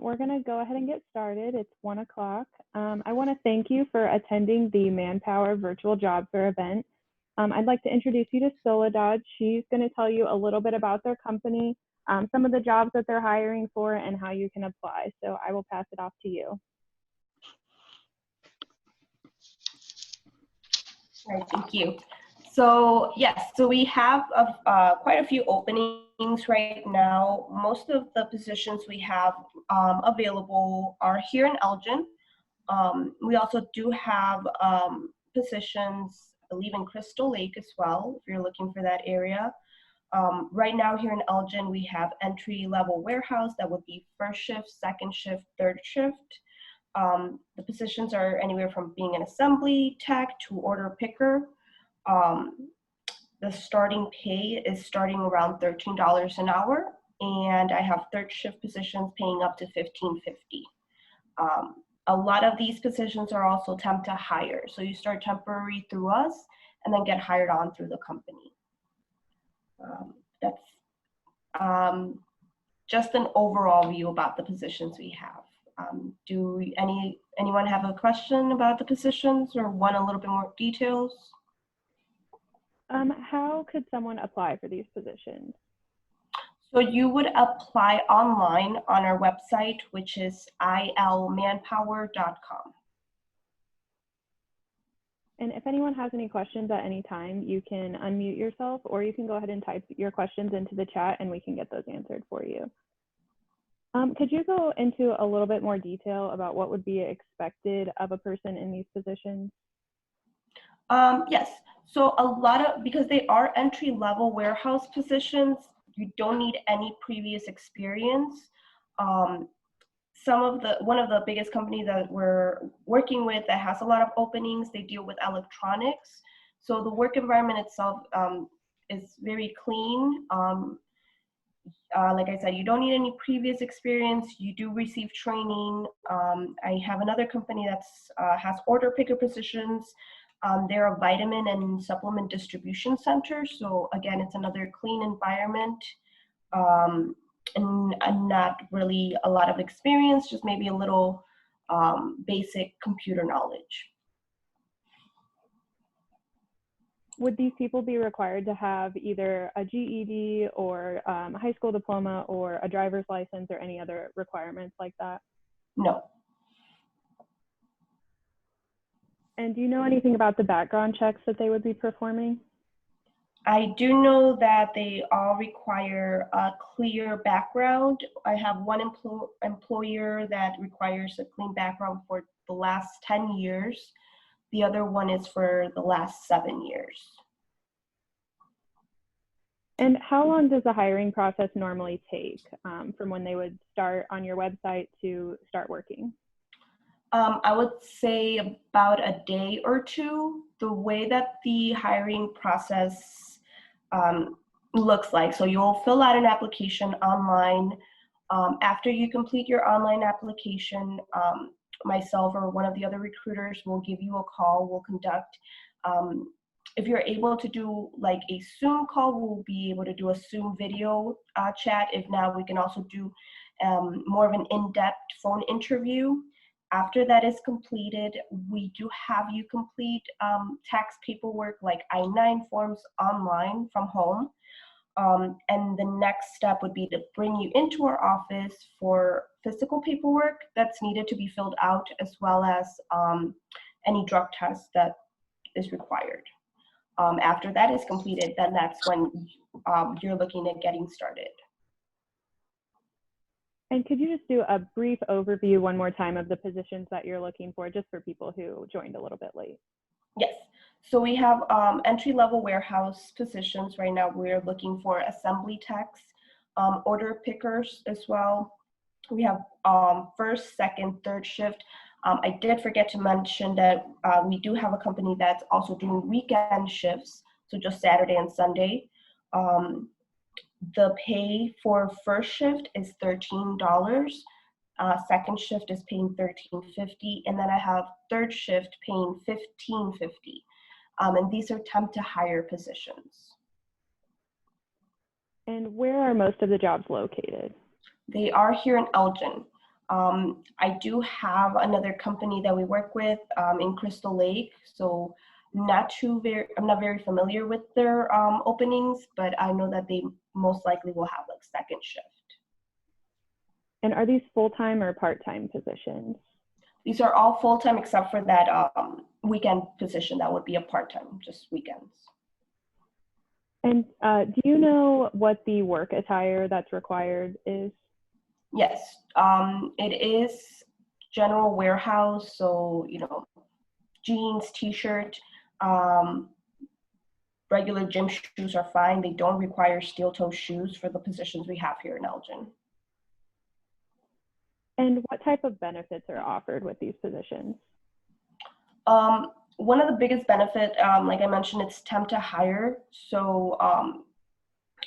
We're going to go ahead and get started. It's 1 o'clock. I want to thank you for attending the Manpower Virtual Job Fair event. I'd like to introduce you to Soledad. She's going to tell you a little bit about their company, some of the jobs that they're hiring for, and how you can apply. So I will pass it off to you. All right, thank you. So yes, so we have quite a few openings right now. Most of the positions we have available are here in Elgin. We also do have positions, I believe, in Crystal Lake as well, if you're looking for that area. Right now here in Elgin, we have entry-level warehouse that would be first shift, second shift, third shift. The positions are anywhere from being an assembly tech to order picker. The starting pay is starting around $13 an hour, and I have third shift positions paying up to $15.50. A lot of these positions are also temp to hire, so you start temporary through us and then get hired on through the company. That's just an overall view about the positions we have. Do anyone have a question about the positions or want a little bit more details? How could someone apply for these positions? So you would apply online on our website, which is ilmanpower.com. And if anyone has any questions at any time, you can unmute yourself, or you can go ahead and type your questions into the chat and we can get those answered for you. Could you go into a little bit more detail about what would be expected of a person in these positions? Yes, so because they are entry-level warehouse positions, you don't need any previous experience. One of the biggest companies that we're working with that has a lot of openings, they deal with electronics. So the work environment itself is very clean. Like I said, you don't need any previous experience. You do receive training. I have another company that has order picker positions. They're a vitamin and supplement distribution center. So again, it's another clean environment and not really a lot of experience, just maybe a little basic computer knowledge. Would these people be required to have either a GED or a high school diploma or a driver's license or any other requirements like that? No. And do you know anything about the background checks that they would be performing? I do know that they all require a clear background. I have one employer that requires a clean background for the last 10 years. The other one is for the last 7 years. And how long does the hiring process normally take from when they would start on your website to start working? I would say about a day or two. The way that the hiring process looks like, so you'll fill out an application online. After you complete your online application, myself or one of the other recruiters will give you a call. We'll conduct, if you're able to do like a Zoom call, we'll be able to do a Zoom video chat. If not, we can also do more of an in-depth phone interview. After that is completed, we do have you complete tax paperwork like I-9 forms online from home. And the next step would be to bring you into our office for physical paperwork that's needed to be filled out, as well as any drug test that is required. After that is completed, then that's when you're looking at getting started. And could you just do a brief overview one more time of the positions that you're looking for, just for people who joined a little bit late? Yes. So we have entry-level warehouse positions. Right now we're looking for assembly techs, order pickers as well. We have first, second, third shift. I did forget to mention that we do have a company that's also doing weekend shifts, so just Saturday and Sunday. The pay for first shift is $13. Second shift is paying $13.50, and then I have third shift paying $15.50. And these are temp to hire positions. And where are most of the jobs located? They are here in Elgin. I do have another company that we work with in Crystal Lake, so I'm not very familiar with their openings, but I know that they most likely will have like second shift. And are these full-time or part-time positions? These are all full-time except for that weekend position that would be a part-time, just weekends. And do you know what the work attire that's required is? Yes, it is general warehouse, so jeans, t-shirt, regular gym shoes are fine. They don't require steel-toe shoes for the positions we have here in Elgin. And what type of benefits are offered with these positions? One of the biggest benefits, like I mentioned, it's temp to hire. So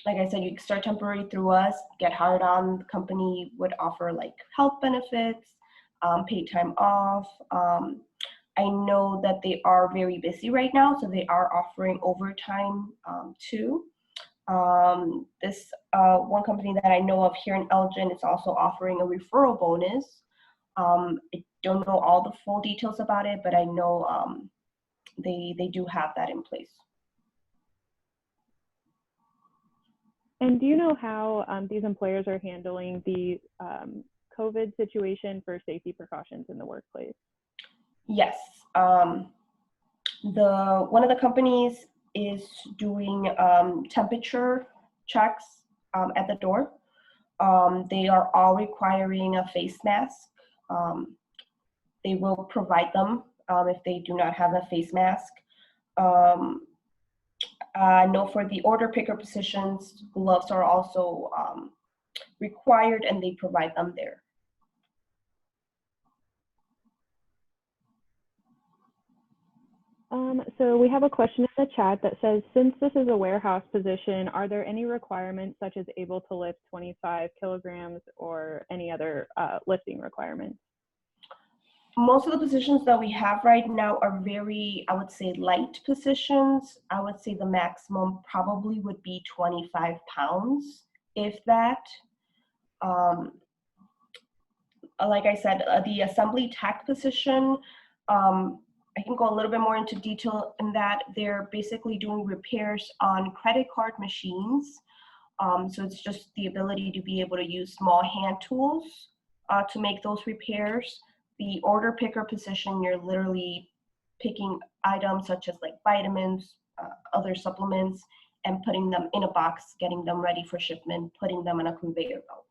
like I said, you start temporary through us, get hired on, the company would offer like health benefits, paid time off. I know that they are very busy right now, so they are offering overtime too. This one company that I know of here in Elgin is also offering a referral bonus. I don't know all the full details about it, but I know they do have that in place. And do you know how these employers are handling the COVID situation for safety precautions in the workplace? Yes. One of the companies is doing temperature checks at the door. They are all requiring a face mask. They will provide them if they do not have a face mask. I know for the order picker positions, gloves are also required and they provide them there. So we have a question in the chat that says, since this is a warehouse position, are there any requirements such as able to lift 25 kilograms or any other lifting requirements? Most of the positions that we have right now are very, I would say, light positions. I would say the maximum probably would be 25 pounds, if that. Like I said, the assembly tech position, I can go a little bit more into detail in that. They're basically doing repairs on credit card machines. So it's just the ability to be able to use small hand tools to make those repairs. The order picker position, you're literally picking items such as like vitamins, other supplements, and putting them in a box, getting them ready for shipment, putting them on a conveyor belt.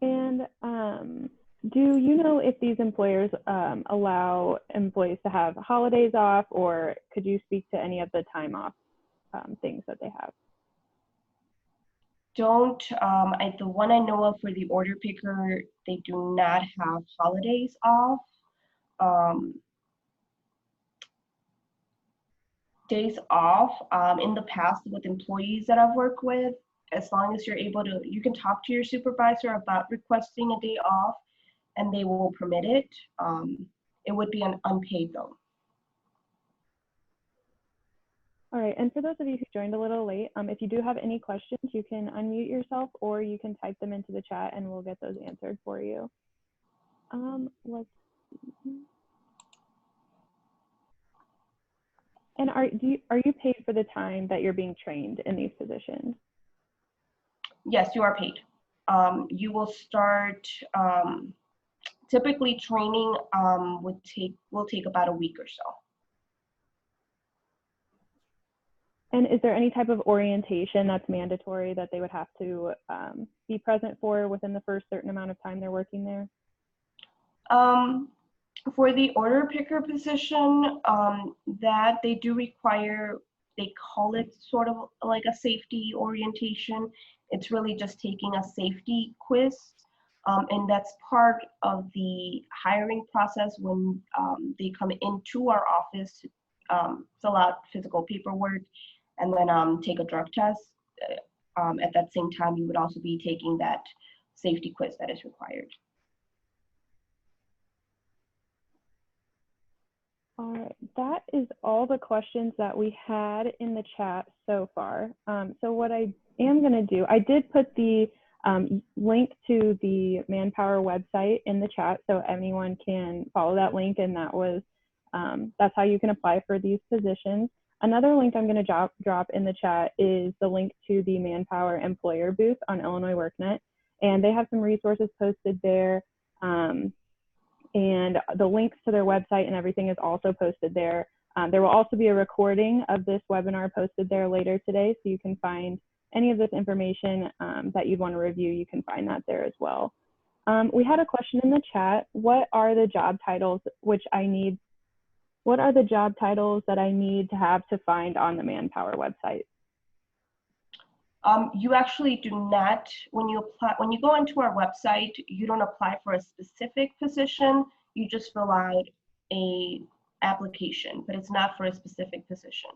And do you know if these employers allow employees to have holidays off, or could you speak to any of the time off things that they have? The one I know of for the order picker, they do not have holidays off. Days off, in the past with employees that I've worked with, as long as you're able to, you can talk to your supervisor about requesting a day off and they will permit it. It would be an unpaid though. All right, and for those of you who joined a little late, if you do have any questions, you can unmute yourself or you can type them into the chat and we'll get those answered for you. Let's see. And are you paid for the time that you're being trained in these positions? Yes, you are paid. You will start, typically training will take about a week or so. And is there any type of orientation that's mandatory that they would have to be present for within the first certain amount of time they're working there? For the order picker position, that they do require, they call it sort of like a safety orientation. It's really just taking a safety quiz. And that's part of the hiring process when they come into our office to fill out physical paperwork and then take a drug test. At that same time, you would also be taking that safety quiz that is required. All right. that is all the questions that we had in the chat so far. So what I am going to do, I did put the link to the Manpower website in the chat so anyone can follow that link, and that's how you can apply for these positions. Another link I'm going to drop in the chat is the link to the Manpower employer booth on Illinois WorkNet, and they have some resources posted there. And the links to their website and everything is also posted there. There will also be a recording of this webinar posted there later today, so you can find any of this information that you'd want to review. You can find that there as well. We had a question in the chat. What are the job titles What are the job titles that I need to have to find on the Manpower website? You actually do not, when you go into our website, you don't apply for a specific position, you just fill out a application, but it's not for a specific position.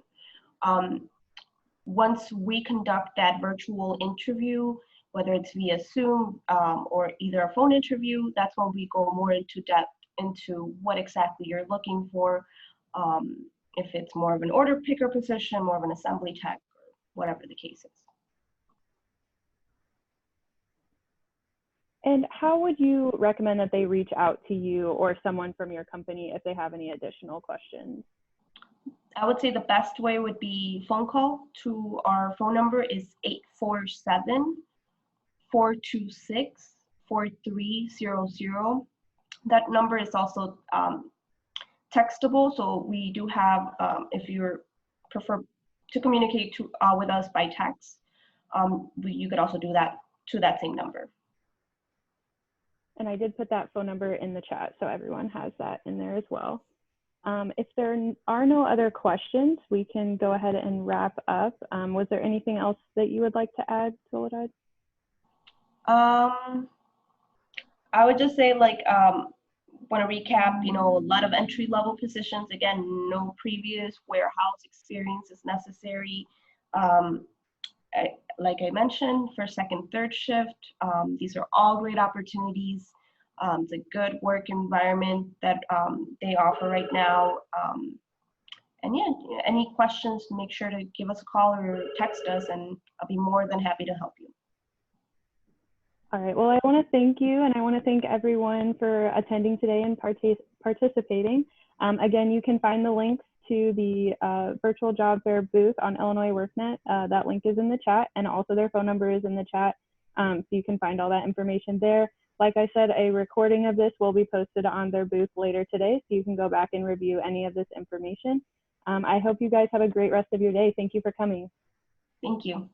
Once we conduct that virtual interview, whether it's via Zoom or either a phone interview, that's when we go more into depth into what exactly you're looking for. If it's more of an order picker position, more of an assembly tech, or whatever the case is. And how would you recommend that they reach out to you or someone from your company if they have any additional questions? I would say the best way would be phone call to our phone number is 847-426-4300. That number is also textable, so we do have, if you prefer to communicate with us by text, you could also do that to that same number. And I did put that phone number in the chat, so everyone has that in there as well. If there are no other questions, we can go ahead and wrap up. Was there anything else that you would like to add, Soledad? I would just say, like, want to recap, a lot of entry-level positions. Again, no previous warehouse experience is necessary. Like I mentioned, for second, third shift, these are all great opportunities. It's a good work environment that they offer right now. And yeah, any questions, make sure to give us a call or text us, and I'll be more than happy to help you. All right, well, I want to thank you, and I want to thank everyone for attending today and participating. Again, you can find the links to the virtual job fair booth on Illinois WorkNet. That link is in the chat, and also their phone number is in the chat, so you can find all that information there. Like I said, a recording of this will be posted on their booth later today, so you can go back and review any of this information. I hope you guys have a great rest of your day. Thank you for coming. Thank you.